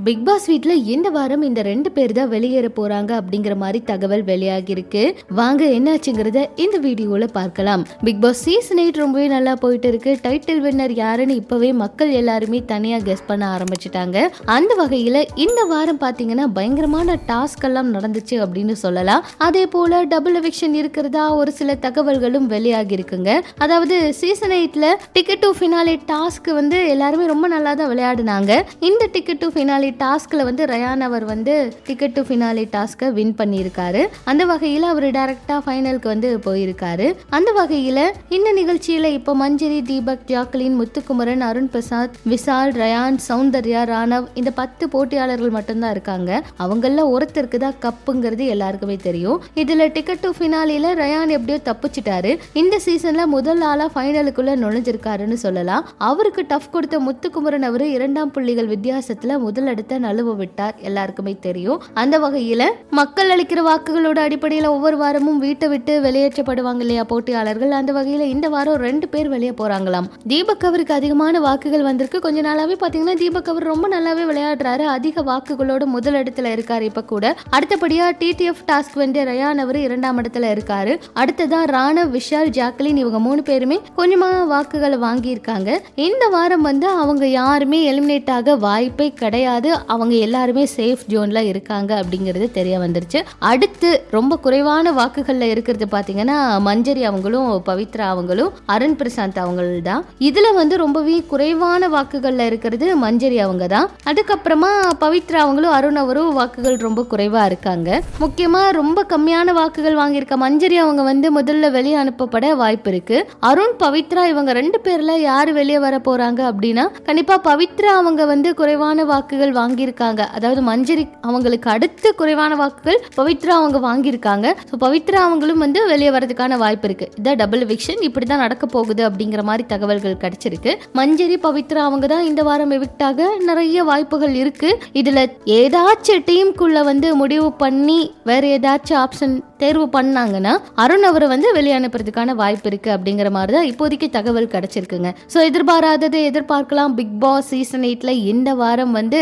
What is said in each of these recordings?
Big pass வீட்ல இந்த வாரம் இந்த 2 பேர் தான் வெளியேற போறாங்க அப்படிங்கிற மாதிரி தகவல் வெளியாகி இருக்கு. வாங்க என்னாச்சுங்கிறத இந்த வீடியோல பார்க்கலாம். பிக் பாஸ் சீசன் 8 ரொம்பவே நல்லா போயிட்டு இருக்கு. டைட்டில் வின்னர் யாருன்னு இப்பவே மக்கள் எல்லாருமே தனியா கெஸ் பண்ண ஆரம்பிச்சிட்டாங்க. அந்த வகையில இந்த வாரம் பாத்தீங்கன்னா பயங்கரமான டாஸ்க் எல்லாம் நடந்துச்சு அப்படின்னு சொல்லலாம். அதே போல டபுள் எவிக்ஷன் இருக்கிறதா ஒரு சில தகவல்களும் வெளியாகி இருக்குங்க. அதாவது சீசன் 8ல டிக்கெட் டு ஃபினாலே டாஸ்க் வந்து எல்லாருமே ரொம்ப நல்லா தான் விளையாடுனாங்க. இந்த டிக்கெட் டு ஃபினாலே டாஸ்க்ல வந்து ரயான் அவர் வந்து டிக்கெட் டு ஃபினாலே டாஸ்கை வின் பண்ணியிருக்காரு. அந்த வகையில் அவர் டைரக்டா ஃபைனலுக்கு வந்து போயிருக்காரு. அந்த வகையில் இந்த நிகழ்ச்சியில இப்போ மஞ்சரி, தீபக், ஜாக்லின், முத்துக்குமரன், அருண் பிரசாத், விஷால், ரயான், சௌந்தர்யா, ராணவ் இந்த 10 போட்டியாளர்கள் மட்டும்தான் இருக்காங்க. அவங்கள ஒருத்தருக்கு தான் கப்புங்கிறது எல்லாருக்குமே தெரியும். இதுல டிக்கெட் டு ஃபினாலேல ரயான் எப்படியோ தப்பிச்சிட்டாரு. இந்த சீசன்ல முதல் ஆளா ஃபைனலுக்குள்ள நுழைஞ்சிருக்காருன்னு சொல்லலாம். அவருக்கு டஃப் கொடுத்த முத்துக்குமரன் அவர் 2 புள்ளிகள் வித்தியாசத்துல முதல் இடத்தை நழுவ விட்டார். எல்லாருக்குமே தெரியும். அந்த வகையில மக்கள் அளிக்கிற வாக்குகளோட அடிப்படையில் ஒவ்வொரு வாரமும் வீட்டை விட்டு வெளியேற்றப்படுவாங்க இல்லையா போட்டியாளர்கள். அந்த வகையில இந்த வாரம் 2 பேர் வெளியே போறாங்களாம். தீபக் அவருக்கு அதிகமான வாக்குகள் வந்திருக்கு. கொஞ்ச நாளாவே பாத்தீங்கன்னா தீபக் அவர் ரொம்ப நல்லாவே விளையாடுறாரு. அதிக வாக்குகளோட முதல் இடத்துல இருக்காரு. இப்ப கூட அடுத்தபடியா டிடிஎஃப் டாஸ்க் வென்ற ரயான் அவர் 2ஆம் இடத்துல இருக்காரு. அடுத்ததான் ராணவ், விஷால், ஜாக்லின் இவங்க 3 பேருமே கொஞ்சமா வாக்குகளை வாங்கி இருக்காங்க. இந்த வாரம் வந்து அவங்க யாருமே எலிமினேட் ஆக வாய்ப்பே கிடையாது. அவங்க எல்லாருமே சேஃப் ஜோன்ல இருக்காங்க அப்படிங்கிறது தெரிய வந்துருச்சு. அடுத்து ரொம்ப குறைவான வாக்குகள்ல இருக்கிறது பாத்தீங்கன்னா மஞ்சரி அவங்களும், பவித்ரா அவங்களும், அருண் பிரசாந்த் அவங்களும் தான். இதுல வந்து ரொம்பவே குறைவான வாக்குகள்ல இருக்கிறது மஞ்சரி அவங்க தான். அதுக்கப்புறமா பவித்ரா அவங்களும், அருண் அவரும் வாக்குகள் ரொம்ப குறைவா இருக்காங்க. முக்கியமா ரொம்ப கம்மியான வாக்குகள் வாங்கியிருக்க மஞ்சரி அவங்க வந்து முதல்ல வெளியே அனுப்பப்பட வாய்ப்பு இருக்கு. அருண், பவித்ரா இவங்க 2 பேர்ல யாரு வெளியே வர போறாங்க அப்படின்னா கண்டிப்பா பவித்ரா அவங்க வந்து குறைவான வாக்குகள் வாங்கியிருக்காங்க. அதாவது மஞ்சரி அவங்களுக்கு அடுத்து குறைவான வாக்குகள் பவித்ரா அவங்க வாங்கியிருக்காங்க. ஸோ பவித்ரா அவங்களும் வந்து வெளியே வரதுக்கான வாய்ப்பு இருக்கு. இதான் டபுள் எவிக்ஷன் இப்படிதான் நடக்க போகுது அப்படிங்கிற மாதிரி தகவல்கள் கிடைச்சிருக்கு. மஞ்சரி, பவித்ரா அவங்க தான் இந்த வாரம் எவிக்டாக நிறைய வாய்ப்புகள் இருக்கு. இதுல ஏதாச்சும் டீமுக்குள்ள வந்து முடிவு பண்ணி வேற ஏதாச்சும் ஆப்ஷன் தேர்வு பண்ணாங்கன்னா அருண் அவரை வந்து வெளியே அனுப்புறதுக்கான வாய்ப்பு இருக்கு அப்படிங்கிற மாதிரி தான் இப்போதைக்கு தகவல் கிடைச்சிருக்குங்க. ஸோ எதிர்பாராததை எதிர்பார்க்கலாம். பிக் பாஸ் சீசன் 8ல இந்த வாரம் வந்து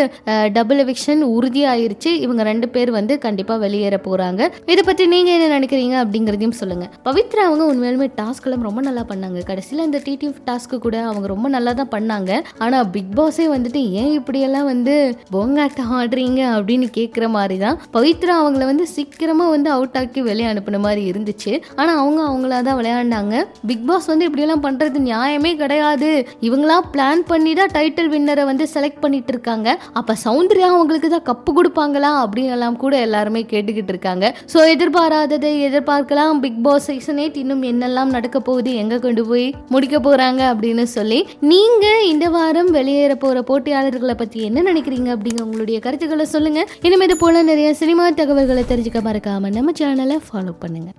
டபுள் எவிக்ஷன் உறுதியாயிருச்சு. இவங்க 2 பேர் வந்து கண்டிப்பா வெளியேற போறாங்க. இதை பத்தி நீங்க என்ன நினைக்கிறீங்க அப்படிங்கறதையும் சொல்லுங்க. பவித்ரா அவங்க உண்மையாலுமே டாஸ்க் எல்லாம் ரொம்ப நல்லா பண்ணாங்க. கடைசியில இந்த டிடிஎஃப் டாஸ்க் கூட அவங்க ரொம்ப நல்லா தான் பண்ணாங்க. ஆனா பிக் பாஸே வந்துட்டு ஏன் இப்படி எல்லாம் வந்து போங்காட்டம் ஆடுறீங்க அப்படின்னு கேட்கிற மாதிரி தான் பவித்ரா அவங்கள வந்து சீக்கிரமா வந்து அவுட் ஆக்கி வெளியே அனுப்பின மாதிரி இருந்துச்சு. ஆனா அவங்களாதான் விளையாண்டாங்க. பிக் பாஸ் வந்து இப்படி எல்லாம் பண்றது நியாயமே கிடையாது. இவங்களா பிளான் பண்ணி தான் டைட்டில் வின்னரை வந்து செலக்ட் பண்ணிட்டு இருக்காங்க. அப்ப சௌந்தர்யா அவங்களுக்கு தான் கப்பு கொடுப்பாங்களா அப்படின்னு எல்லாம் கூட எல்லாருமே கேட்டுக்கிட்டு இருக்காங்க. ஸோ எதிர்பாராததை எதிர்பார்க்கலாம். பிக் பாஸ் சீசன் 8 இன்னும் என்னெல்லாம் நடக்க போகுது, எங்க கொண்டு போய் முடிக்க போறாங்க அப்படின்னு சொல்லி நீங்க இந்த வாரம் வெளியேற போற போட்டியாளர்களை பத்தி என்ன நினைக்கிறீங்க அப்படிங்க உங்களுடைய கருத்துக்களை சொல்லுங்க. இனிமே இது போல நிறைய சினிமா தகவல்களை தெரிஞ்சுக்க மறக்காம நம்ம சேனலை ஃபாலோ பண்ணுங்க.